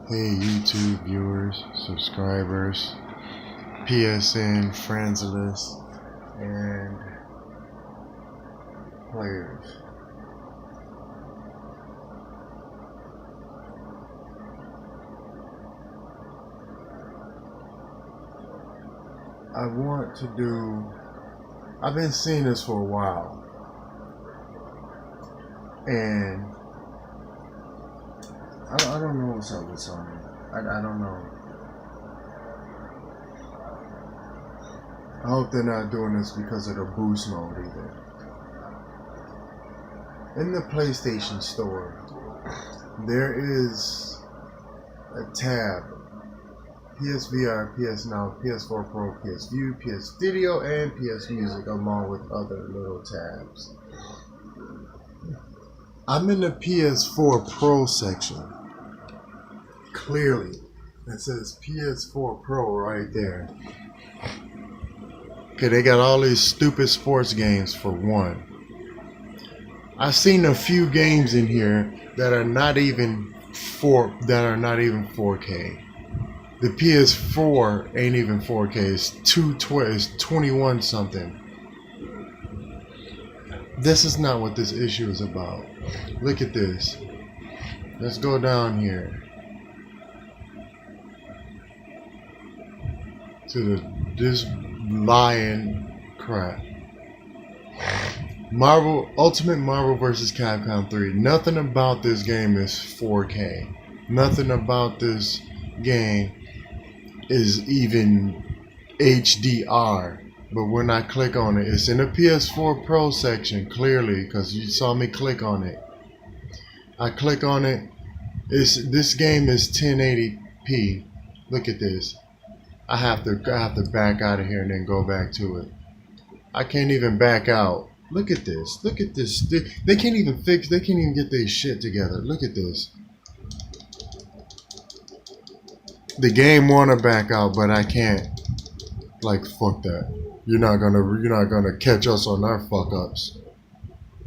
Hey YouTube viewers, subscribers, PSN friends list, and players. I've been seeing this for a while, and I don't know what's up with Sony. I don't know. I hope they're not doing this because of the boost mode either. In the PlayStation Store, there is a tab: PSVR, PS Now, PS4 Pro, PS View, PS Video, and PS Music, along with other little tabs. I'm in the PS4 Pro section. Clearly, it says PS4 Pro right there. Okay, they got all these stupid sports games for one. I've seen a few games in here that are not even 4K. The PS4 ain't even 4K. It's 21 something. This is not what this issue is about. Look at this. Let's go down here to this lying crap. Ultimate Marvel vs. Capcom 3. Nothing about this game is 4K. Nothing about this game is even HDR. But when I click on it, it's in the PS4 Pro section, clearly, because you saw me click on it. I click on it. This game is 1080p. Look at this. I have to back out of here and then go back to it. I can't even back out. Look at this. Look at this. They can't even get their shit together. Look at this. The game wanna back out, but I can't. Like, fuck that. You're not gonna catch us on our fuck ups.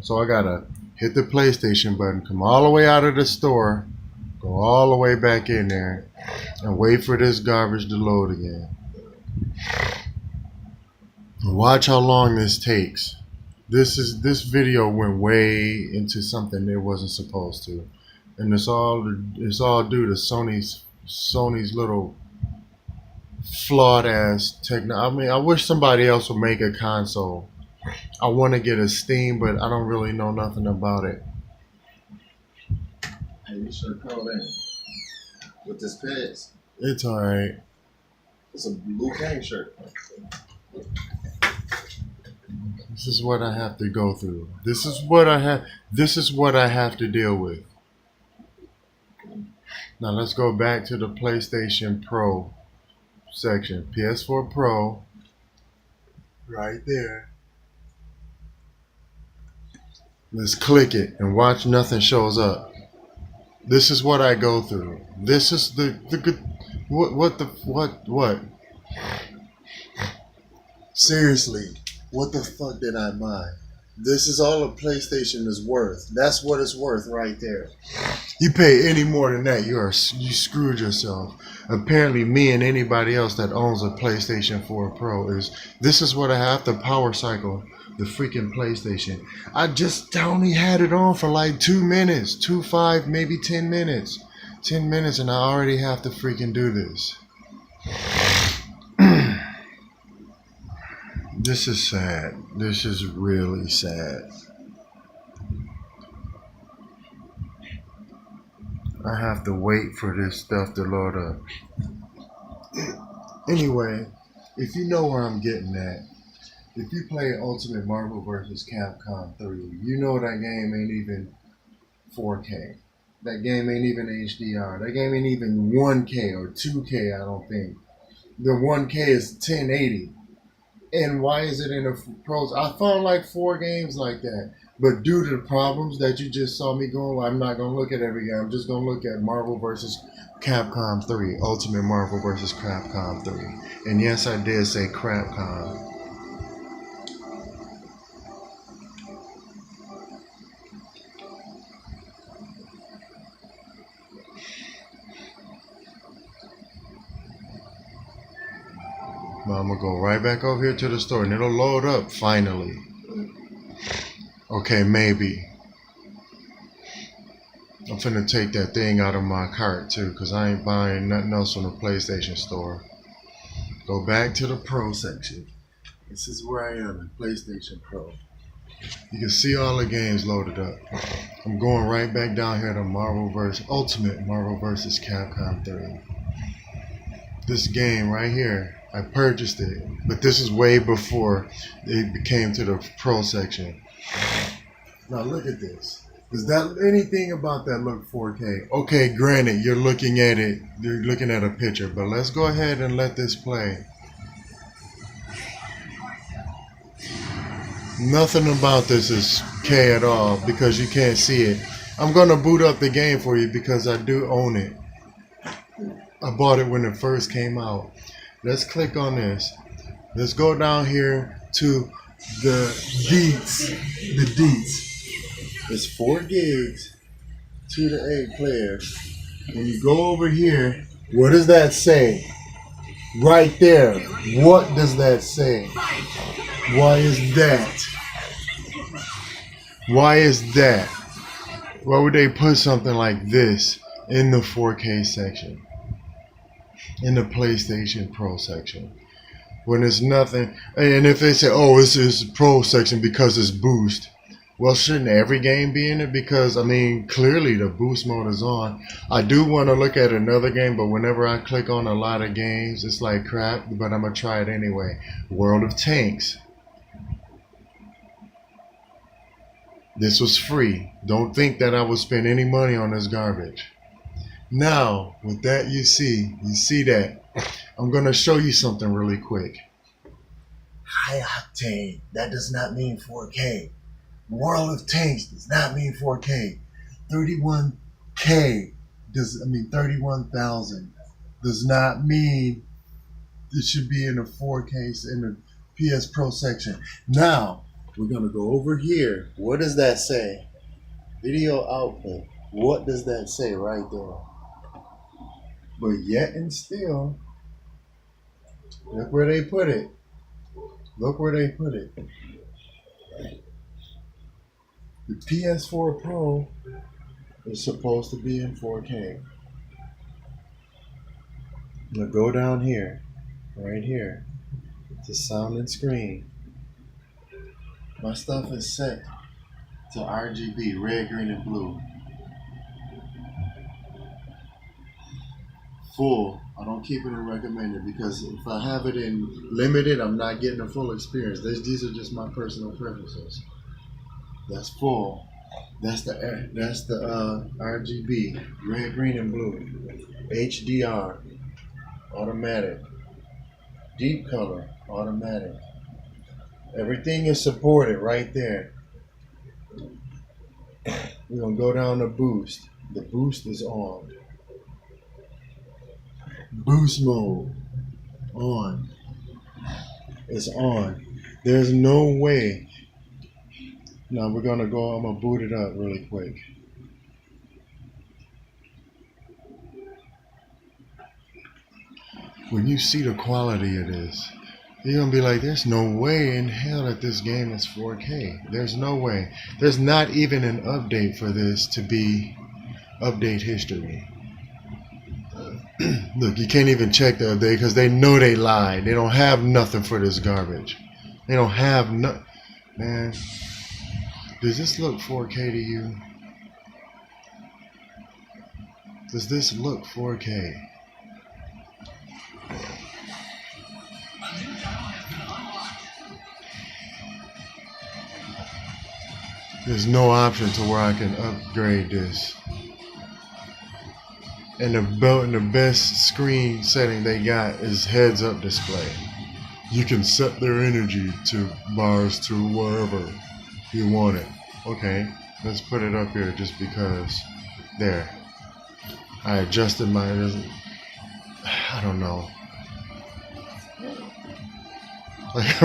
So I gotta hit the PlayStation button, come all the way out of the store, go all the way back in there, and wait for this garbage to load again. Watch how long this takes. This video went way into something it wasn't supposed to, and it's all due to Sony's little flawed ass technology. I mean, I wish somebody else would make a console. I want to get a Steam, but I don't really know nothing about it. Hey, you should have called in with this pants. It's alright. It's a Blue Gang shirt. This is what I have to go through. This is what I have to deal with. Now let's go back to the PlayStation Pro section. PS4 Pro. Right there. Let's click it and watch nothing shows up. This is what I go through. This is the good. What? Seriously, what the fuck did I buy? This is all a PlayStation is worth. That's what it's worth right there. You pay any more than that, you screwed yourself. Apparently, me and anybody else that owns a PlayStation 4 Pro this is what I have to power cycle the freaking PlayStation. I only had it on for like 2 minutes, 5, maybe 10 minutes. 10 minutes and I already have to freaking do this. This is sad. This is really sad. I have to wait for this stuff to load up. Anyway, if you know where I'm getting at, if you play Ultimate Marvel vs. Capcom 3, you know that game ain't even 4K. That game ain't even HDR. That game ain't even 1K or 2K, I don't think. The 1K is 1080. And why is it in the pros? I found like 4 games like that. But due to the problems that you just saw me going, I'm not going to look at every game. I'm just going to look at Marvel vs. Capcom 3. Ultimate Marvel vs. Capcom 3. And yes, I did say Crapcom. Now I'm gonna go right back over here to the store and it'll load up finally. Okay, maybe. I'm finna take that thing out of my cart too, cause I ain't buying nothing else from the PlayStation store. Go back to the Pro section. This is where I am in PlayStation Pro. You can see all the games loaded up. I'm going right back down here to Ultimate Marvel vs. Capcom 3. This game right here, I purchased it, but this is way before it came to the Pro section. Now look at this. Does that anything about that look 4K? Okay, granted, you're looking at a picture, but let's go ahead and let this play. Nothing about this is K at all because you can't see it. I'm gonna boot up the game for you because I do own it. I bought it when it first came out. Let's click on this. Let's go down here to the deets. The deets. It's 4 gigs, 2 to 8 players. When you go over here, what does that say? Right there. What does that say? Why is that? Why is that? Why would they put something like this in the 4K section? In the PlayStation Pro section? When there's nothing, and if they say, oh, this is Pro section because it's boost. Well, shouldn't every game be in it? Because, I mean, clearly the boost mode is on. I do want to look at another game, but whenever I click on a lot of games, it's like crap, but I'm going to try it anyway. World of Tanks. This was free. Don't think that I would spend any money on this garbage. Now, with that you see that. I'm going to show you something really quick. High octane. That does not mean 4K. World of Tanks does not mean 4K. 31K 31,000 does not mean it should be in the 4K in the PS Pro section. Now, we're going to go over here. What does that say? Video output. What does that say right there? But yet and still, look where they put it. Look where they put it. The PS4 Pro is supposed to be in 4K. Now go down here, right here, to sound and screen. My stuff is set to RGB, red, green, and blue. Full. I don't keep it in recommended because if I have it in limited, I'm not getting a full experience. These are just my personal preferences. That's full. That's the RGB, red, green, and blue. HDR, automatic. Deep color, automatic. Everything is supported right there. We're gonna go down to boost. The boost is on. Boost mode on. It's on. There's no way. Now we're gonna go. I'm gonna boot it up really quick. When you see the quality of this, you're gonna be like, there's no way in hell that this game is 4K. There's no way. There's not even an update for this to be update history. Look, you can't even check the update because they know they lied. They don't have nothing for this garbage. They don't have no. Man, does this look 4K to you? Does this look 4K? There's no option to where I can upgrade this. And the best screen setting they got is heads up display. You can set their energy to bars to wherever you want it. Okay, let's put it up here just because. There. I adjusted my, I don't know. Like,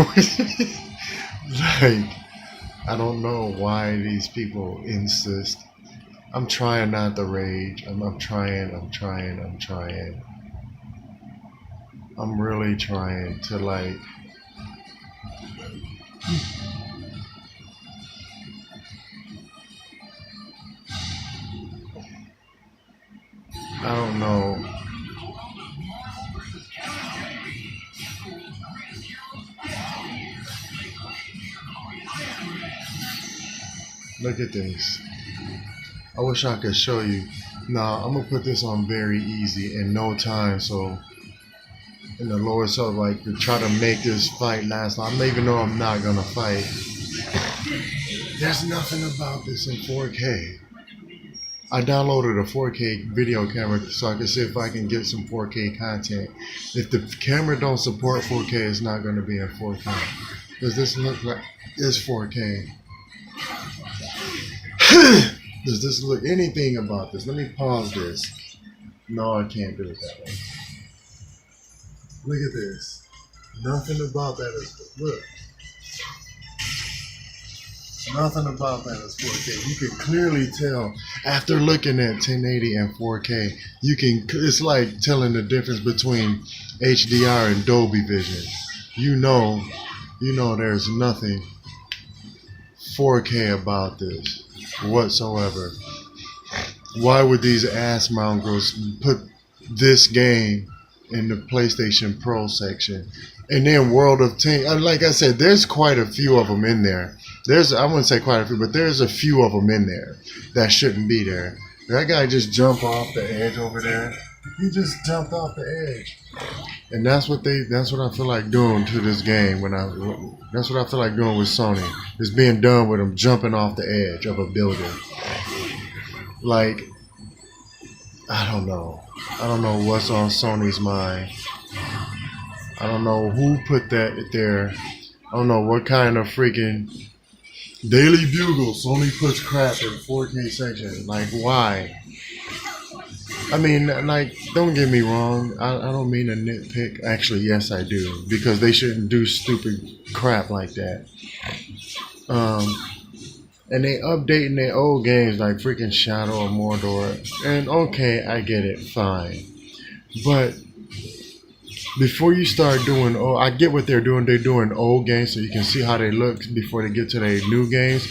I don't know why these people insist. I'm trying not to rage. I'm trying. I'm really trying to like. I don't know. Look at this. I wish I could show you. Nah, I'm gonna put this on very easy in no time. So in the lower so like to try to make this fight last. I don't even know I'm not gonna fight. There's nothing about this in 4K. I downloaded a 4K video camera so I can see if I can get some 4K content. If the camera don't support 4K, it's not going to be in 4K. Does this look like it's 4K? Does this look anything about this? Let me pause this. No, I can't do it that way. Look at this. Nothing about that is look. Nothing about that is 4K. You can clearly tell after looking at 1080 and 4K. You can. It's like telling the difference between HDR and Dolby Vision. You know, there's nothing 4K about this whatsoever. Why would these ass mongrels put this game in the PlayStation Pro section? And then World of Tanks, like I said, there's quite a few of them in there. I wouldn't say quite a few, but there's a few of them in there that shouldn't be there. That guy just jumped off the edge over there. He just jumped off the edge. And that's what I feel like doing to this game. That's what I feel like doing with Sony. Is being done with them jumping off the edge of a building. Like, I don't know. I don't know what's on Sony's mind. I don't know who put that there. I don't know what kind of freaking Daily Bugle Sony puts crap in 4K section. Like, why? I mean, like, don't get me wrong. I don't mean to nitpick. Actually, yes, I do. Because they shouldn't do stupid crap like that. And they updating their old games like freaking Shadow of Mordor. And okay, I get it. Fine. But before you start doing, I get what they're doing. They're doing old games so you can see how they look before they get to their new games.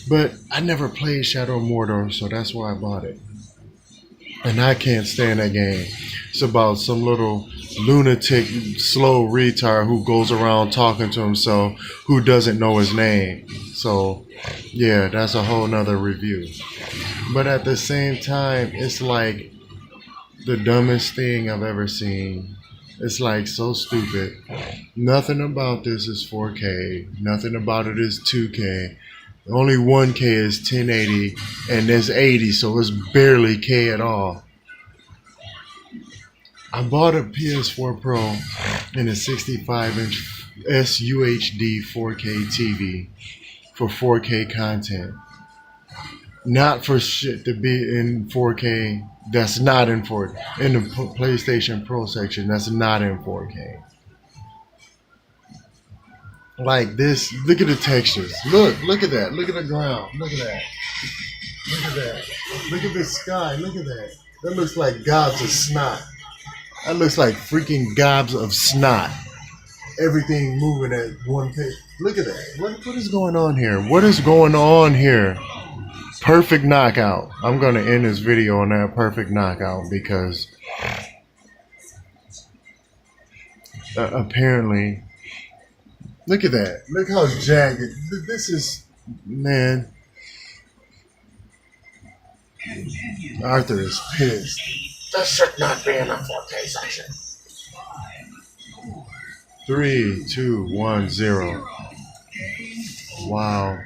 But I never played Shadow of Mordor, so that's why I bought it. And I can't stand that game. It's about some little lunatic, slow retard who goes around talking to himself who doesn't know his name. So, yeah, that's a whole nother review. But at the same time, it's like the dumbest thing I've ever seen. It's like so stupid. Nothing about this is 4K. Nothing about it is 2K. Only 1K is 1080 and there's 80, so it's barely K at all. I bought a PS4 Pro and a 65-inch SUHD 4K TV for 4K content. Not for shit to be in 4K that's not in 4K. In the PlayStation Pro section that's not in 4K. Like this, look at the textures. Look at that. Look at the ground. Look at that. Look at that. Look at the sky. Look at that. That looks like gobs of snot. That looks like freaking gobs of snot. Everything moving at one pace. Look at that. What is going on here? What is going on here? Perfect knockout. I'm going to end this video on that perfect knockout because apparently, look at that. Look how jagged. This is, man. Arthur is pissed. This should not be in a 4K section. 3, 2, 1, 0. Wow.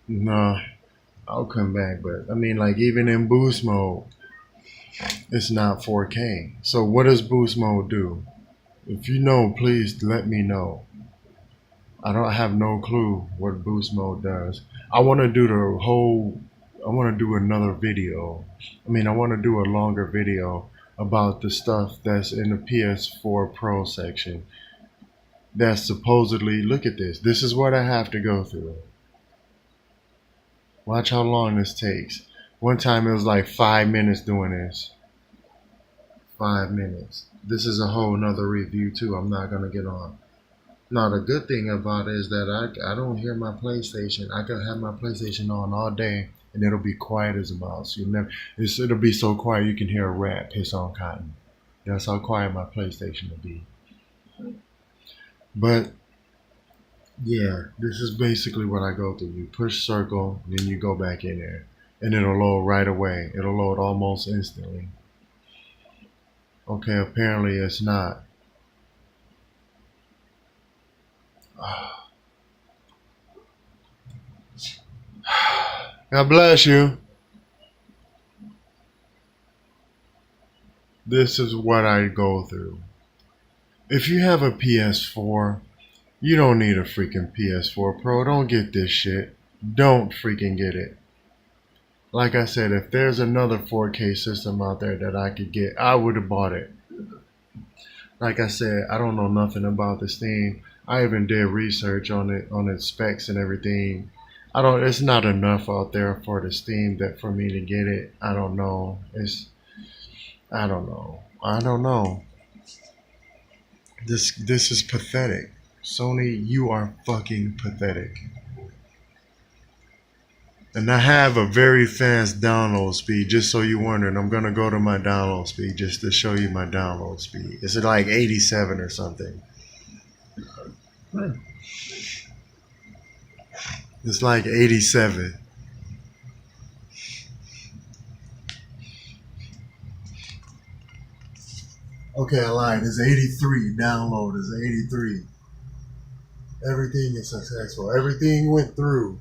No, I'll come back, but I mean, like, even in boost mode, it's not 4K. So what does boost mode do? If you know, please let me know. I don't have no clue what boost mode does. I want to do another video. I mean, I want to do a longer video about the stuff that's in the PS4 Pro section. That's supposedly, look at this. This is what I have to go through. Watch how long this takes. One time it was like 5 minutes doing this. 5 minutes. This is a whole nother review too. I'm not gonna get on. Now the good thing about it is that I don't hear my PlayStation. I can have my PlayStation on all day and it'll be quiet as a mouse. It'll be so quiet you can hear a rat piss on cotton. That's how quiet my PlayStation will be. But yeah, this is basically what I go through. You push circle, then you go back in there, and it'll load right away. It'll load almost instantly. Okay, apparently it's not. God bless you. This is what I go through. If you have a PS4, you don't need a freaking PS4 Pro. Don't get this shit. Don't freaking get it. Like I said, if there's another 4K system out there that I could get, I would have bought it. Like I said, I don't know nothing about this thing. I even did research on it, on its specs and everything. It's not enough out there for the Steam that for me to get it. I don't know. I don't know. This is pathetic. Sony, you are fucking pathetic. And I have a very fast download speed, just so you're wondering. I'm gonna go to my download speed just to show you my download speed. It's like 87 or something. It's like 87. Okay, I lied. It's 83. Download is 83. Everything is successful. Everything went through.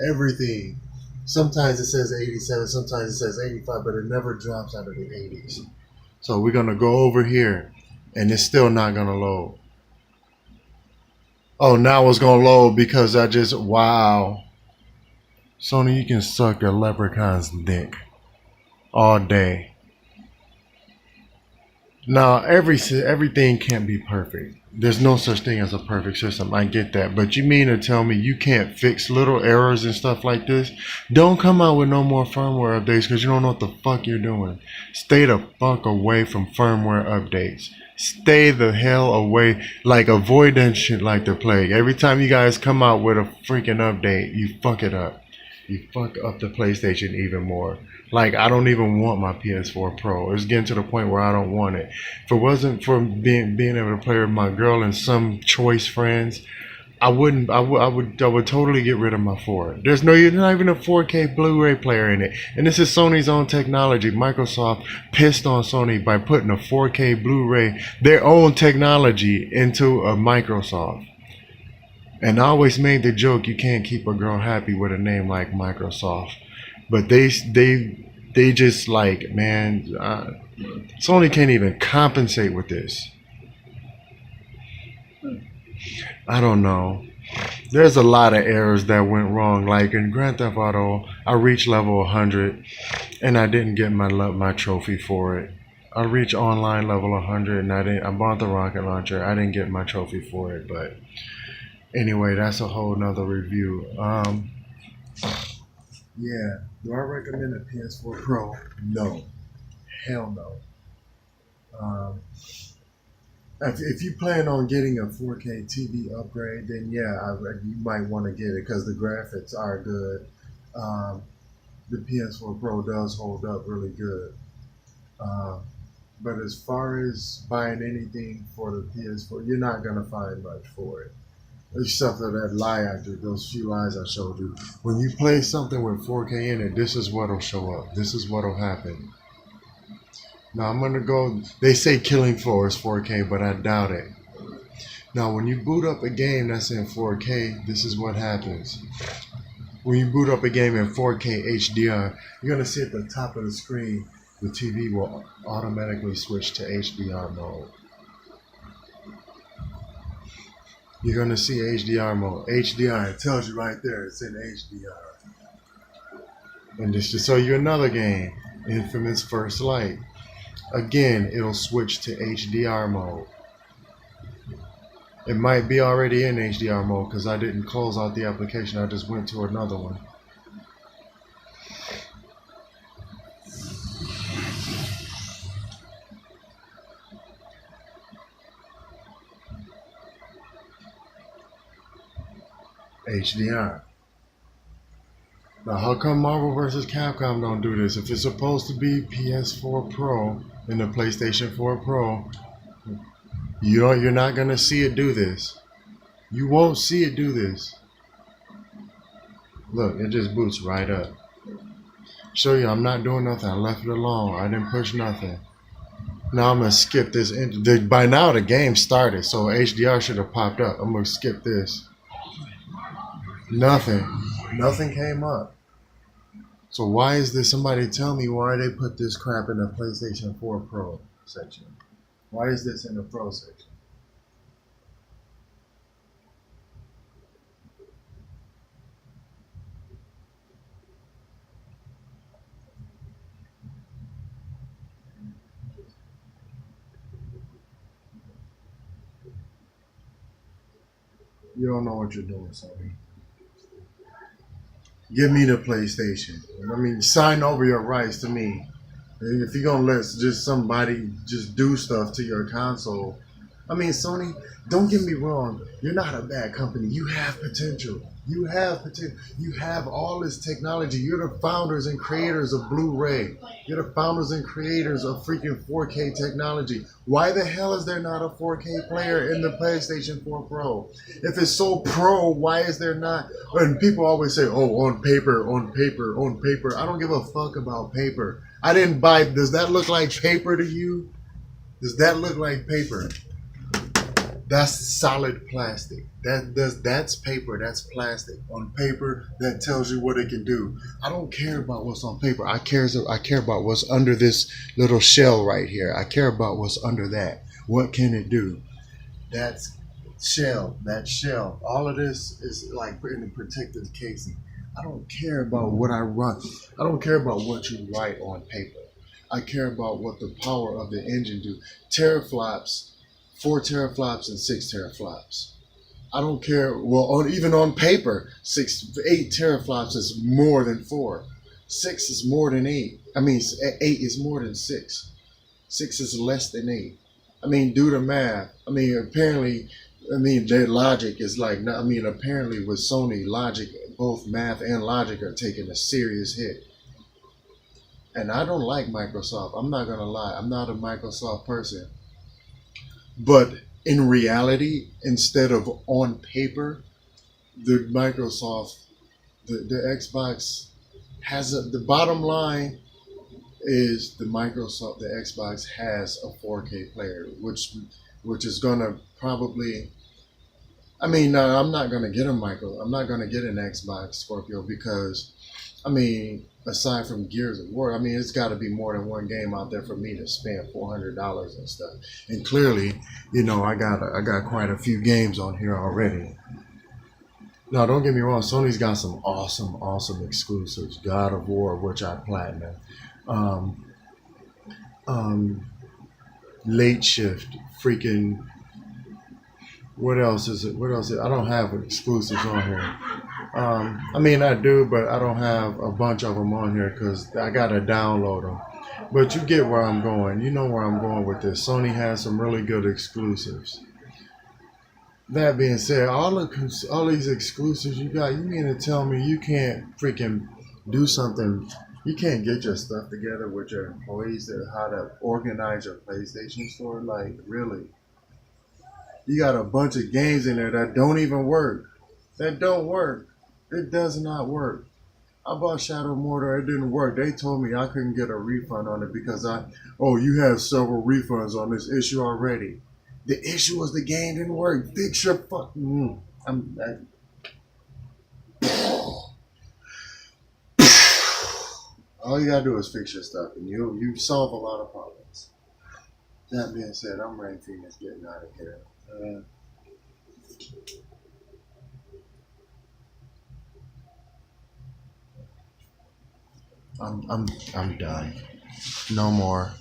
Everything. Sometimes it says 87, sometimes it says 85, but it never drops out of the 80s. So we're going to go over here, and it's still not going to load. Oh, now it's going to load because wow. Sony, you can suck a leprechaun's dick all day. Now, everything can't be perfect. There's no such thing as a perfect system. I get that. But you mean to tell me you can't fix little errors and stuff like this? Don't come out with no more firmware updates because you don't know what the fuck you're doing. Stay the fuck away from firmware updates. Stay the hell away. Like, avoid that shit like the plague. Every time you guys come out with a freaking update, you fuck it up. You fuck up the PlayStation even more. Like, I don't even want my PS4 Pro. It's getting to the point where I don't want it. If it wasn't for being able to play with my girl and some choice friends, I would totally get rid of my 4. There's not even a 4K Blu-ray player in it. And this is Sony's own technology. Microsoft pissed on Sony by putting a 4K Blu-ray, their own technology, into a Microsoft. And I always made the joke, you can't keep a girl happy with a name like Microsoft. But they just like, man, Sony can't even compensate with this. I don't know. There's a lot of errors that went wrong. Like in Grand Theft Auto, I reached level 100 and I didn't get my trophy for it. I reached online level 100 and I bought the rocket launcher. I didn't get my trophy for it, but anyway, that's a whole nother review. Yeah, do I recommend a PS4 Pro? No, hell no. If you plan on getting a 4K TV upgrade, then yeah, you might want to get it because the graphics are good. The PS4 Pro does hold up really good. But as far as buying anything for the PS4, you're not gonna find much for it. Except for that lie those few lies I showed you. When you play something with 4K in it, this is what'll show up. This is what'll happen. Now I'm gonna go. They say Killing Floor is 4K, but I doubt it. Now when you boot up a game that's in 4K, this is what happens. When you boot up a game in 4K HDR, you're gonna see at the top of the screen, the TV will automatically switch to HDR mode. You're going to see HDR mode. HDR, it tells you right there, it's in HDR. And just to show you another game, Infamous First Light. Again, it'll switch to HDR mode. It might be already in HDR mode because I didn't close out the application, I just went to another one. HDR. Now, how come Marvel vs. Capcom don't do this? If it's supposed to be PS4 Pro and the PlayStation 4 Pro, you're not gonna see it do this. You won't see it do this. Look, it just boots right up. Show you, I'm not doing nothing. I left it alone. I didn't push nothing. Now I'm gonna skip this. By now the game started, so HDR should have popped up. I'm gonna skip this. Nothing came up. So why is this? Somebody tell me why they put this crap in the PlayStation 4 Pro section. Why is this in the Pro section? You don't know what you're doing, Sony. Give me the PlayStation. I mean, sign over your rights to me. If you're gonna let just somebody just do stuff to your console, I mean, Sony, don't get me wrong. You're not a bad company. You have potential. You have potential. You have all this technology. You're the founders and creators of Blu-ray. You're the founders and creators of freaking 4K technology. Why the hell is there not a 4K player in the PlayStation 4 Pro? If it's so pro, why is there not? And people always say, oh, on paper, on paper, on paper. I don't give a fuck about paper. I didn't buy. Does that look like paper to you? Does that look like paper? That's solid plastic. That's paper. That's plastic. On paper, that tells you what it can do. I don't care about what's on paper. I care about what's under this little shell right here. I care about what's under that. What can it do? That's shell. That shell. All of this is like in a protective casing. I don't care about what I run. I don't care about what you write on paper. I care about what the power of the engine do. Teraflops. 4 teraflops and 6 teraflops. I don't care. Well, even on paper, 8 teraflops is more than 4. 6 is more than 8. I mean, 8 is more than 6. 6 is less than 8. I mean, do the math. I mean, apparently, their logic is like. I mean, apparently with Sony, logic, both math and logic are taking a serious hit. And I don't like Microsoft. I'm not gonna lie. I'm not a Microsoft person. But in reality, instead of on paper, the Microsoft, the Xbox the bottom line is the Xbox has a 4K player, which is gonna probably. I mean, I'm not gonna get I'm not gonna get an Xbox Scorpio because, I mean, aside from Gears of War, I mean, it's got to be more than one game out there for me to spend $400 and stuff. And clearly, I got quite a few games on here already. Now, don't get me wrong, Sony's got some awesome exclusives. God of War, which I platinum. Late Shift, freaking. What else is it? I don't have exclusives on here. I mean, I do, but I don't have a bunch of them on here because I got to download them. But you get where I'm going. You know where I'm going with this. Sony has some really good exclusives. That being said, all these exclusives you got, you mean to tell me you can't freaking do something? You can't get your stuff together with your employees how to organize your PlayStation store? Like, really? You got a bunch of games in there that don't even work. That don't work. It does not work. I bought Shadow Mortar. It didn't work. They told me I couldn't get a refund on it because you have several refunds on this issue already. The issue was the game didn't work. Fix your fucking. All you gotta do is fix your stuff, and you solve a lot of problems. That being said, I'm ready for this getting out of here. I'm done. No more.